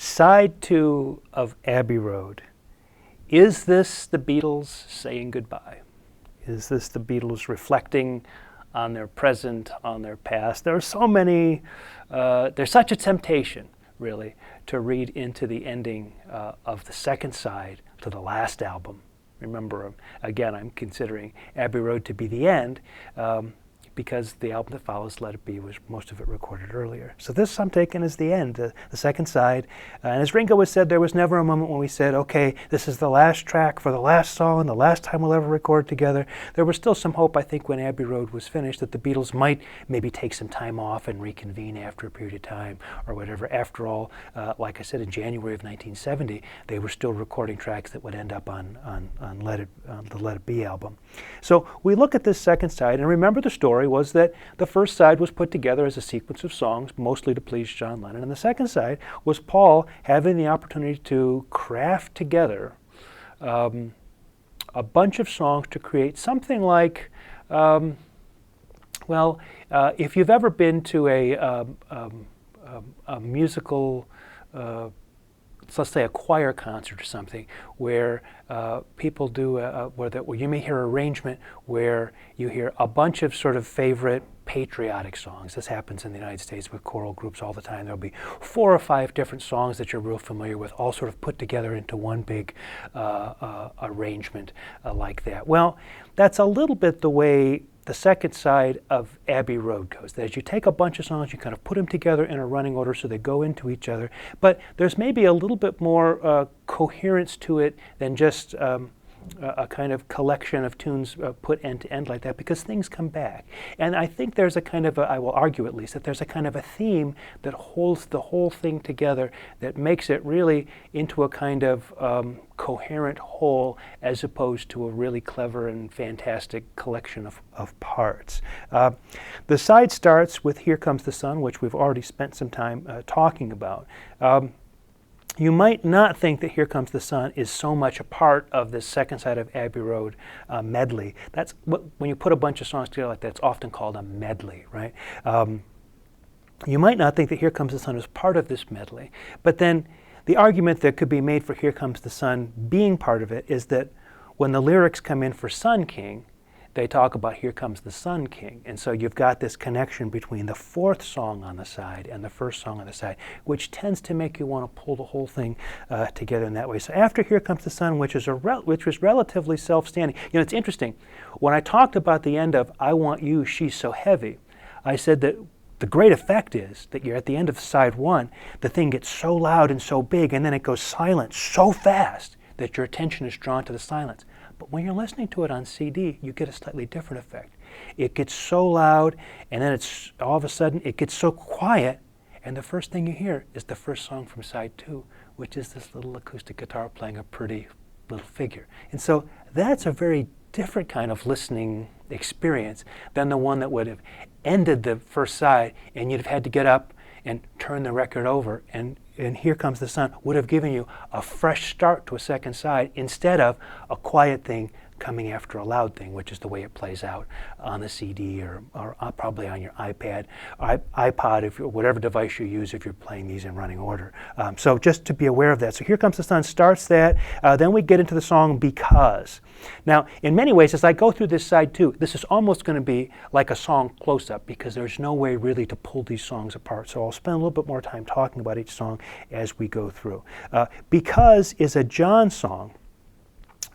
Side 2 of Abbey Road. Is this the Beatles saying goodbye? Is this the Beatles reflecting on their present, on their past? There are so many, there's such a temptation, really, to read into the ending of the second side to the last album. Remember, again, I'm considering Abbey Road to be the end, because the album that follows, Let It Be, was most of it recorded earlier. So this I'm taking as the end, the second side. And as Ringo has said, there was never a moment when we said, okay, this is the last track for the last song, the last time we'll ever record together. There was still some hope, I think, when Abbey Road was finished, that the Beatles might maybe take some time off and reconvene after a period of time or whatever. After all, like I said, in January of 1970, they were still recording tracks that would end up on the Let It Be album. So we look at this second side, and remember the story was that the first side was put together as a sequence of songs, mostly to please John Lennon, and the second side was Paul having the opportunity to craft together a bunch of songs to create something like, if you've ever been to a musical, let's say a choir concert or something, where people do, where you may hear an arrangement where you hear a bunch of sort of favorite patriotic songs. This happens in the United States with choral groups all the time. There'll be 4 or 5 different songs that you're real familiar with, all sort of put together into one big arrangement like that. Well, that's a little bit the way the second side of Abbey Road goes. That is, you take a bunch of songs, you kind of put them together in a running order so they go into each other, but there's maybe a little bit more coherence to it than just a kind of collection of tunes put end to end like that, because things come back. And I think there's a kind of, I will argue at least, that there's a kind of a theme that holds the whole thing together, that makes it really into a kind of coherent whole, as opposed to a really clever and fantastic collection of parts. The side starts with Here Comes the Sun, which we've already spent some time talking about. You might not think that Here Comes the Sun is so much a part of this second side of Abbey Road medley. That's when you put a bunch of songs together like that, it's often called a medley, right? You might not think that Here Comes the Sun is part of this medley, but then the argument that could be made for Here Comes the Sun being part of it is that when the lyrics come in for Sun King, they talk about Here Comes the Sun King. And so you've got this connection between the fourth song on the side and the first song on the side, which tends to make you want to pull the whole thing together in that way. So after Here Comes the Sun, which was relatively self-standing. You know, it's interesting. When I talked about the end of I Want You, She's So Heavy, I said that the great effect is that you're at the end of side 1, the thing gets so loud and so big, and then it goes silent so fast that your attention is drawn to the silence. But when you're listening to it on CD, you get a slightly different effect. It gets so loud, and then it's all of a sudden it gets so quiet, and the first thing you hear is the first song from side 2, which is this little acoustic guitar playing a pretty little figure. And so that's a very different kind of listening experience than the one that would have ended the first side, and you'd have had to get up and turn the record over, and Here Comes the Sun would have given you a fresh start to a second side instead of a quiet thing coming after a loud thing, which is the way it plays out on the CD or probably on your iPad, iPod, whatever device you use if you're playing these in running order. So just to be aware of that. So Here Comes the Sun starts that. Then we get into the song Because. Now, in many ways, as I go through this side 2, this is almost going to be like a song close-up, because there's no way really to pull these songs apart. So I'll spend a little bit more time talking about each song as we go through. Because is a John song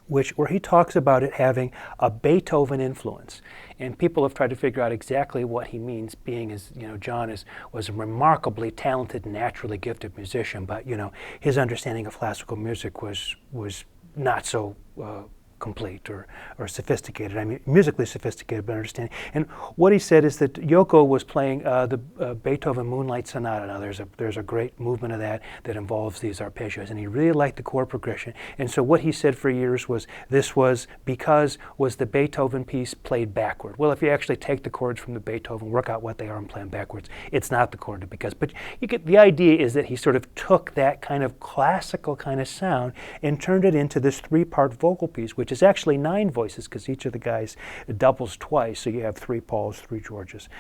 where he talks about it having a Beethoven influence. And people have tried to figure out exactly what he means, being as, John was a remarkably talented, naturally gifted musician, but, his understanding of classical music was not so complete or sophisticated. I mean, musically sophisticated, but understanding. And what he said is that Yoko was playing the Beethoven Moonlight Sonata. Now, there's a great movement of that involves these arpeggios, and he really liked the chord progression. And so what he said for years was Because was the Beethoven piece played backward. Well, if you actually take the chords from the Beethoven, work out what they are and play them backwards, it's not the chord to Because. But you get the idea is that he sort of took that kind of classical kind of sound and turned it into this 3-part vocal piece, which which is actually 9 voices because each of the guys doubles twice. So you have 3 Pauls, 3 Georges,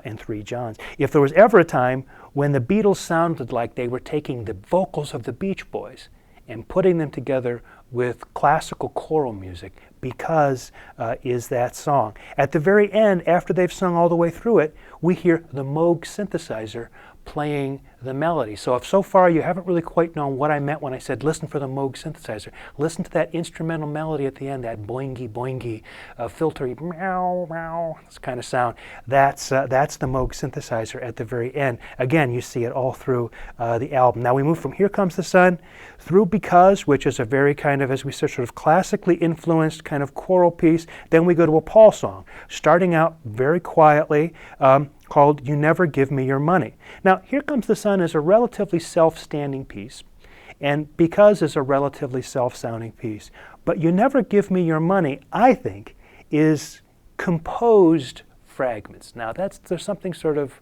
and 3 Johns. If there was ever a time when the Beatles sounded like they were taking the vocals of the Beach Boys and putting them together with classical choral music, Because is that song. At the very end, after they've sung all the way through it, we hear the Moog synthesizer playing the melody. So if so far you haven't really quite known what I meant when I said listen for the Moog synthesizer, listen to that instrumental melody at the end, that boingy boingy, filtery meow meow kind of sound. That's the Moog synthesizer at the very end. Again, you see it all through the album. Now we move from Here Comes the Sun through Because, which is a very kind of, as we said, sort of classically influenced kind of choral piece. Then we go to a Paul song, starting out very quietly, called You Never Give Me Your Money. Now, Here Comes the Sun is a relatively self-standing piece, and Because is a relatively self-sounding piece. But You Never Give Me Your Money, I think, is composed fragments. Now, there's something sort of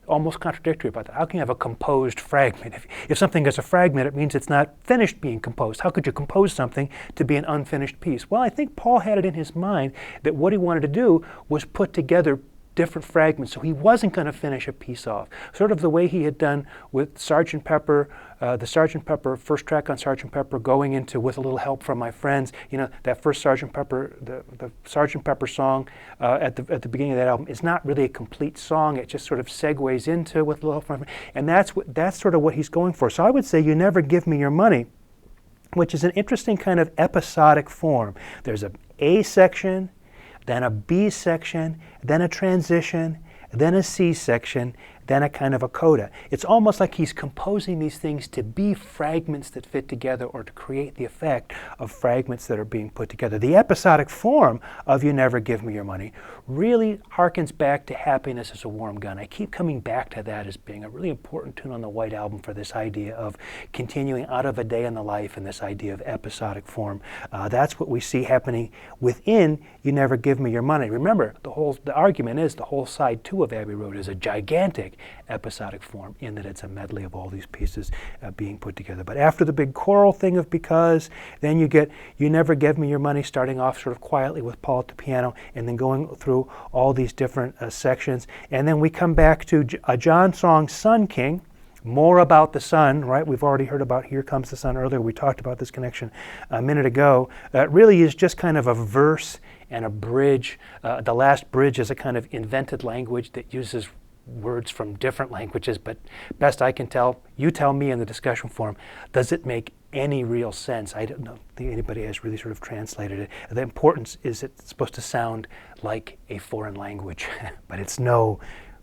almost contradictory about that. How can you have a composed fragment? If something is a fragment, it means it's not finished being composed. How could you compose something to be an unfinished piece? Well, I think Paul had it in his mind that what he wanted to do was put together different fragments, so he wasn't going to finish a piece off. Sort of the way he had done with Sgt. Pepper, the Sgt. Pepper, first track on Sgt. Pepper going into With a Little Help from My Friends. You know, that first Sgt. Pepper, the Sgt. Pepper song at the beginning of that album is not really a complete song. It just sort of segues into With a Little Help from My Friends. And that's sort of what he's going for. So I would say You Never Give Me Your Money, which is an interesting kind of episodic form. There's an A section, then a B section, then a transition, then a C section, then a kind of a coda. It's almost like he's composing these things to be fragments that fit together or to create the effect of fragments that are being put together. The episodic form of You Never Give Me Your Money really harkens back to Happiness is a Warm Gun. I keep coming back to that as being a really important tune on the White Album for this idea of continuing out of a day in the life and this idea of episodic form. That's what we see happening within You Never Give Me Your Money. Remember, the argument is the whole side 2 of Abbey Road is a gigantic episodic form in that it's a medley of all these pieces being put together. But after the big choral thing of Because, then you get You Never Give Me Your Money starting off sort of quietly with Paul at the piano and then going through all these different sections. And then we come back to a John song, Sun King, more about the sun, right? We've already heard about Here Comes the Sun earlier. We talked about this connection a minute ago. It really is just kind of a verse and a bridge. The last bridge is a kind of invented language that uses words from different languages, but best I can tell, you tell me in the discussion forum, does it make any real sense? I don't think anybody has really sort of translated it. The importance is it's supposed to sound like a foreign language, but it's no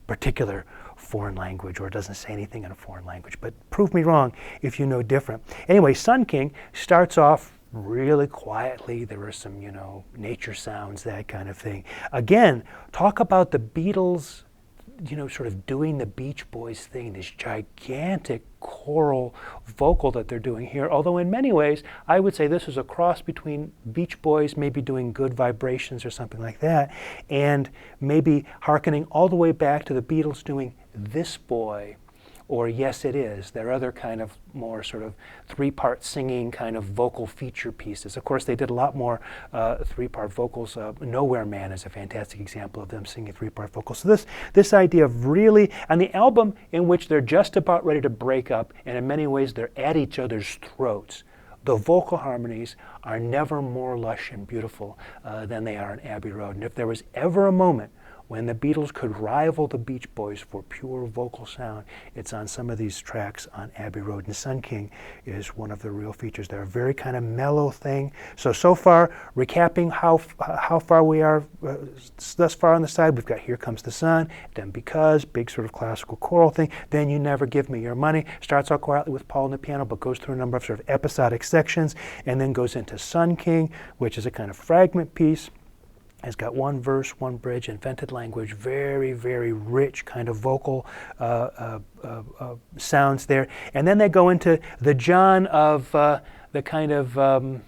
particular foreign language, or it doesn't say anything in a foreign language. But prove me wrong if you know different. Anyway, Sun King starts off really quietly. There are some, nature sounds, that kind of thing. Again, talk about the Beatles, sort of doing the Beach Boys thing, this gigantic choral vocal that they're doing here. Although in many ways, I would say this is a cross between Beach Boys maybe doing Good Vibrations or something like that, and maybe hearkening all the way back to the Beatles doing This Boy, or Yes It Is, their other kind of more sort of 3-part singing kind of vocal feature pieces. Of course, they did a lot more 3-part vocals. Nowhere Man is a fantastic example of them singing 3-part vocals. So this idea of really, on the album in which they're just about ready to break up, and in many ways they're at each other's throats, the vocal harmonies are never more lush and beautiful than they are in Abbey Road. And if there was ever a moment when the Beatles could rival the Beach Boys for pure vocal sound, it's on some of these tracks on Abbey Road. And Sun King is one of the real features. They're a very kind of mellow thing. So far, recapping how far we are thus far on the side, we've got Here Comes the Sun, then Because, big sort of classical choral thing. Then You Never Give Me Your Money, starts out quietly with Paul on the piano, but goes through a number of sort of episodic sections, and then goes into Sun King, which is a kind of fragment piece. It's got one verse, one bridge, invented language, very, very rich kind of vocal sounds there. And then they go into the John of the kind of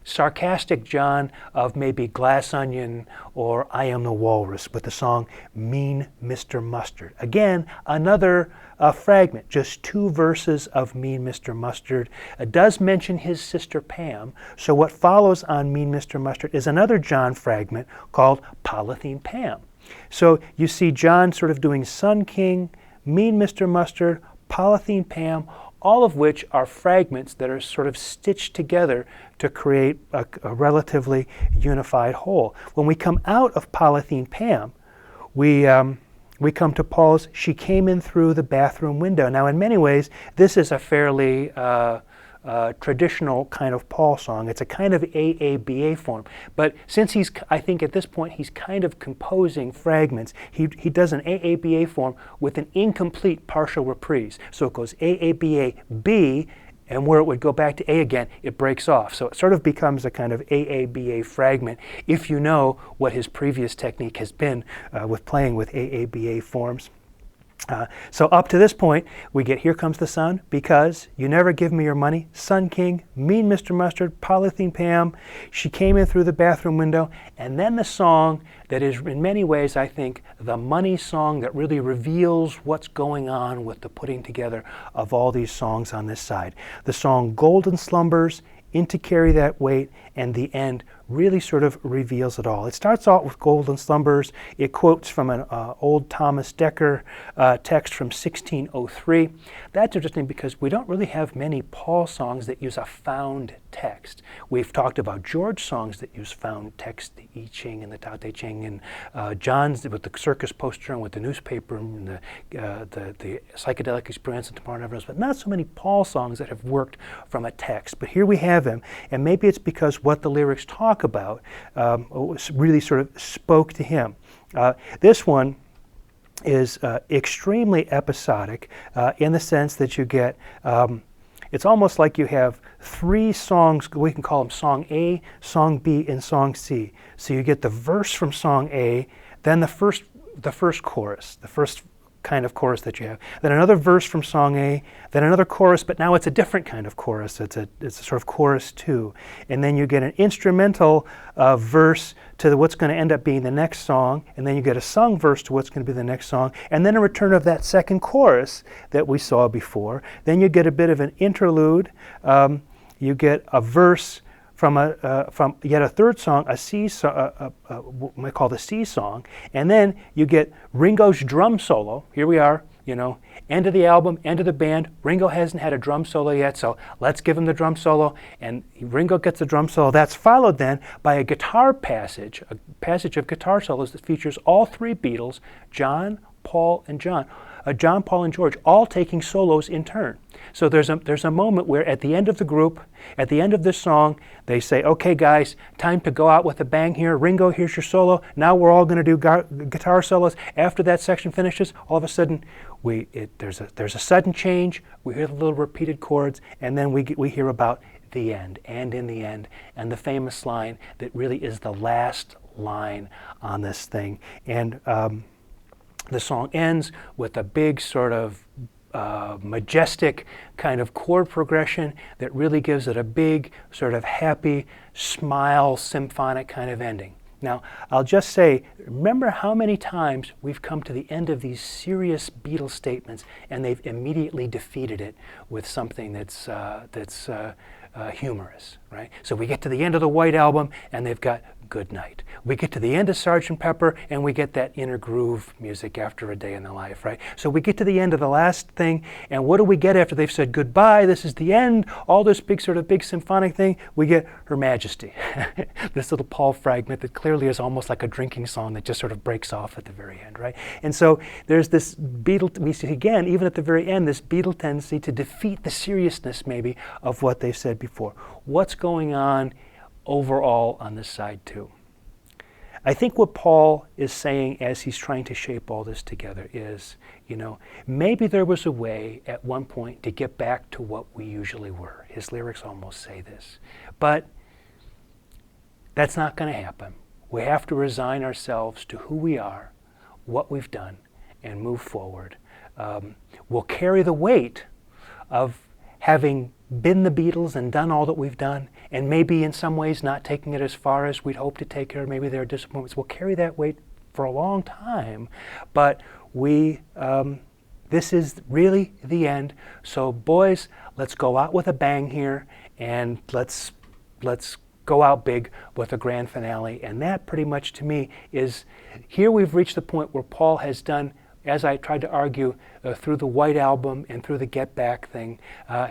sarcastic John of maybe Glass Onion or I Am the Walrus with the song Mean Mr. Mustard. Again, another fragment, just 2 verses of Mean Mr. Mustard. It does mention his sister Pam, so what follows on Mean Mr. Mustard is another John fragment called Polythene Pam. So you see John sort of doing Sun King, Mean Mr. Mustard, Polythene Pam, all of which are fragments that are sort of stitched together to create a relatively unified whole. When we come out of Polythene Pam, we come to Paul's She Came In Through the Bathroom Window. Now, in many ways, this is a fairly traditional kind of Paul song. It's a kind of AABA form. But since I think at this point, he's kind of composing fragments, he does an AABA form with an incomplete partial reprise. So it goes AABA, B, and where it would go back to A again, it breaks off. So it sort of becomes a kind of AABA fragment if you know what his previous technique has been with playing with AABA forms. So up to this point, we get Here Comes the Sun, Because, You Never Give Me Your Money, Sun King, Mean Mr. Mustard, Polythene Pam, She Came In Through the Bathroom Window, and then the song that is in many ways, I think, the money song that really reveals what's going on with the putting together of all these songs on this side. The song Golden Slumbers, In to Carry That Weight, and the end really sort of reveals it all. It starts out with Golden Slumbers. It quotes from an old Thomas Dekker text from 1603. That's interesting because we don't really have many Paul songs that use a found text. We've talked about George songs that use found text, the I Ching and the Tao Te Ching, and John's with the circus poster and with the newspaper and the psychedelic experience and Tomorrow Never Knows, but not so many Paul songs that have worked from a text. But here we have him, and maybe it's because what the lyrics talk about really sort of spoke to him. This one is extremely episodic in the sense that you get, it's almost like you have 3 songs, we can call them Song A, Song B, and Song C. So you get the verse from Song A, then the first chorus, the first kind of chorus that you have, then another verse from Song A, then another chorus, but now it's a different kind of chorus. It's a sort of chorus 2, and then you get an instrumental verse to what's going to end up being the next song, and then you get a sung verse to what's going to be the next song, and then a return of that second chorus that we saw before. Then you get a bit of an interlude. You get a verse from yet a third song, a C song, what we call the C song, and then you get Ringo's drum solo. Here we are, end of the album, end of the band. Ringo hasn't had a drum solo yet, so let's give him the drum solo, and Ringo gets the drum solo. That's followed then by a guitar passage, a passage of guitar solos that features all 3 Beatles, John, Paul, and John, Paul, and George, all taking solos in turn. So there's a moment where at the end of the group, at the end of this song, they say, okay guys, time to go out with a bang here. Ringo, here's your solo. Now we're all going to do guitar solos. After that section finishes, all of a sudden, there's a sudden change. We hear the little repeated chords, and then we hear about the end, and in the end, and the famous line that really is the last line on this thing. And the song ends with a big sort of majestic kind of chord progression that really gives it a big sort of happy smile symphonic kind of ending. Now, I'll just say, remember how many times we've come to the end of these serious Beatles statements and they've immediately defeated it with something that's humorous, right? So we get to the end of the White Album and they've got Good Night. We get to the end of Sgt. Pepper and we get that inner groove music After a Day in the Life, right? So we get to the end of the last thing, and what do we get after they've said goodbye? This is the end, all this big symphonic thing. We get Her Majesty, this little Paul fragment that clearly is almost like a drinking song that just sort of breaks off at the very end, right? And so there's this Beatle, we see again, even at the very end, this Beatle tendency to defeat the seriousness maybe of what they've said before. What's going on overall on this side too? I think what Paul is saying as he's trying to shape all this together is, maybe there was a way at one point to get back to what we usually were. His lyrics almost say this. But that's not going to happen. We have to resign ourselves to who we are, what we've done, and move forward. We'll carry the weight of having been the Beatles and done all that we've done, and maybe in some ways not taking it as far as we'd hoped to take it, or maybe there are disappointments, we'll carry that weight for a long time. But this is really the end. So boys, let's go out with a bang here, and let's go out big with a grand finale. And that pretty much to me is, here we've reached the point where Paul has done, as I tried to argue through the White Album and through the Get Back thing,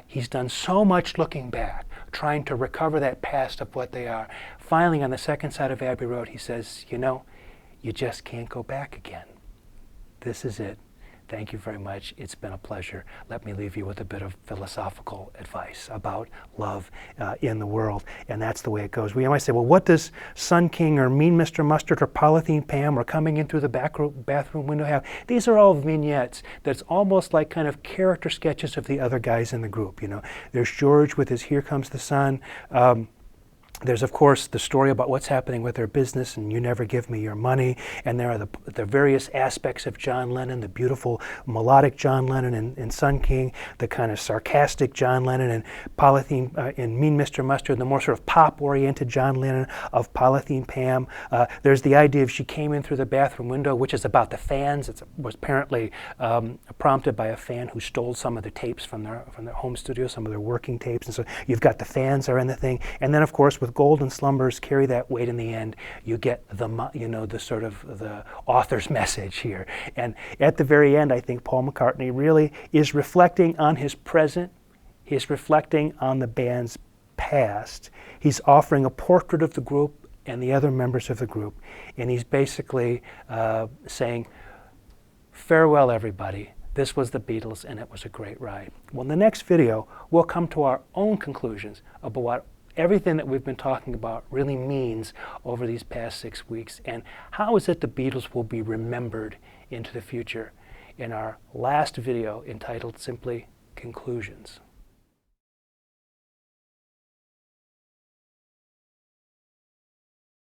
he's done so much looking back, trying to recover that past of what they are. Finally, on the second side of Abbey Road, he says, you know, you just can't go back again. This is it. Thank you very much. It's been a pleasure. Let me leave you with a bit of philosophical advice about love in the world. And that's the way it goes. We might say, well, what does Sun King or Mean Mr. Mustard or Polythene Pam or Coming In Through the Bathroom Window have? These are all vignettes that's almost like kind of character sketches of the other guys in the group. You know, there's George with his Here Comes the Sun. There's, of course, the story about what's happening with their business and You Never Give Me Your Money. And there are the various aspects of John Lennon, the beautiful melodic John Lennon in Sun King, the kind of sarcastic John Lennon and Polythene in Mean Mr. Mustard, the more sort of pop-oriented John Lennon of Polythene Pam. There's the idea of She Came In Through the Bathroom Window, which is about the fans. It was apparently prompted by a fan who stole some of the tapes from their home studio, some of their working tapes. And so you've got the fans are in the thing. And then, of course, with Golden Slumbers, Carry That Weight in the End, you get the sort of the author's message here. And at the very end, I think Paul McCartney really is reflecting on his present. He's reflecting on the band's past. He's offering a portrait of the group and the other members of the group. And he's basically saying, farewell, everybody. This was the Beatles, and it was a great ride. Well, in the next video, we'll come to our own conclusions about what everything that we've been talking about really means over these past 6 weeks, and how is it the Beatles will be remembered into the future in our last video entitled simply Conclusions.